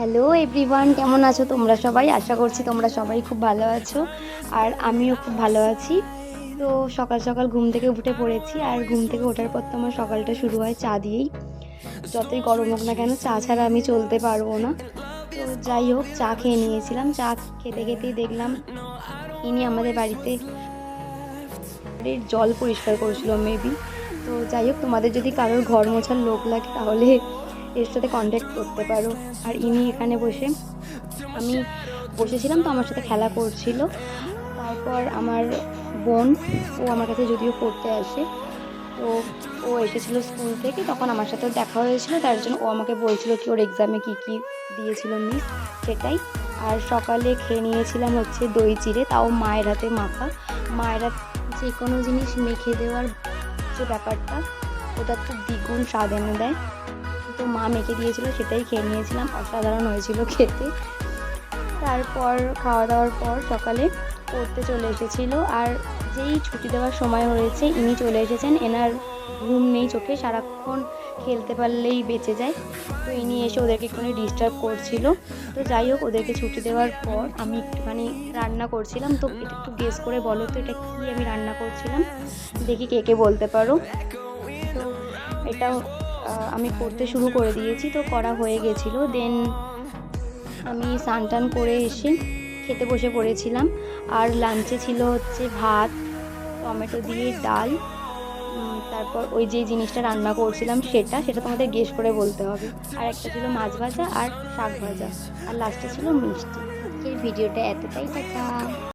Hello everyone, কেমন আছো তোমরা সবাই? আশা করছি তোমরা সবাই খুব ভালো আছো আর আমিও খুব ভালো আছি। তো সকাল সকাল ঘুম থেকে উঠে পড়েছি আর ঘুম থেকে ওঠার পর তো আমার সকালটা শুরু হয় চা দিয়েই। যতই গরম হোক না কেন, চা ছাড়া আমি চলতে পারবো না। তো যাই হোক, চা খেয়ে নিয়েছিলাম। চা খেতে খেতেই দেখলাম ইনি আমাদের বাড়িতে জল পরিষ্কার করেছিল মেবি। তো যাই হোক, তোমাদের যদি কারোর ঘর মোছার লোক লাগে তাহলে এর সাথে কন্ট্যাক্ট করতে পারো। আর ইনি এখানে বসে, আমি বসেছিলাম তো আমার সাথে খেলা করছিল। তারপর আমার বোন, ও আমার কাছে যদিও পড়তে আসে, তো ও এসেছিলো স্কুল থেকে, তখন আমার সাথেও দেখা হয়েছিল। তার জন্য ও আমাকে বলছিল কি ওর এক্সামে কী কী দিয়েছিল মিস, সেটাই। আর সকালে খেয়ে নিয়েছিলাম হচ্ছে দই চিড়ে, তাও মায়ের হাতে মাখা। মায়ের হাতে যে কোনো জিনিস মেখে দেওয়ার যে ব্যাপারটা, ওটা তো দ্বিগুণ স্বাদ এনে দেয়। তো মা মেখে দিয়েছিল, সেটাই খেয়ে নিয়েছিলাম। অসাধারণ হয়েছিল খেতে। তারপর খাওয়া দাওয়ার পর সকালে পড়তে চলে এসেছিল। আর যেই ছুটি দেওয়ার সময় হয়েছে ইনি চলে এসেছেন। এনার ঘুম নেই চোখে, সারাক্ষণ খেলতে পারলেই বেঁচে যায়। তো ইনি এসে ওদেরকে একটুখানি ডিস্টার্ব করছিল। তো যাই হোক, ওদেরকে ছুটি দেওয়ার পর আমি একটুখানি রান্না করছিলাম। তো এটা একটু গেস করে বলো তো এটা কী আমি রান্না করছিলাম, দেখি কে কে বলতে পারো। তো এটা আমি করতে শুরু করে দিয়েছি, তো করা হয়ে গেছিলো। দেন আমি স্নান টান করে এসে খেতে বসে পড়েছিলাম। আর লাঞ্চে ছিল হচ্ছে ভাত, টমেটো দিয়ে ডাল, তারপর ওই যে জিনিসটা রান্না করছিলাম সেটা সেটা তোমাদের গেস করে বলতে হবে। আর একটা ছিল মাছ ভাজা আর শাক ভাজা, আর লাস্টে ছিল মিষ্টি। আজকের ভিডিওটা এতটাই, টাটা।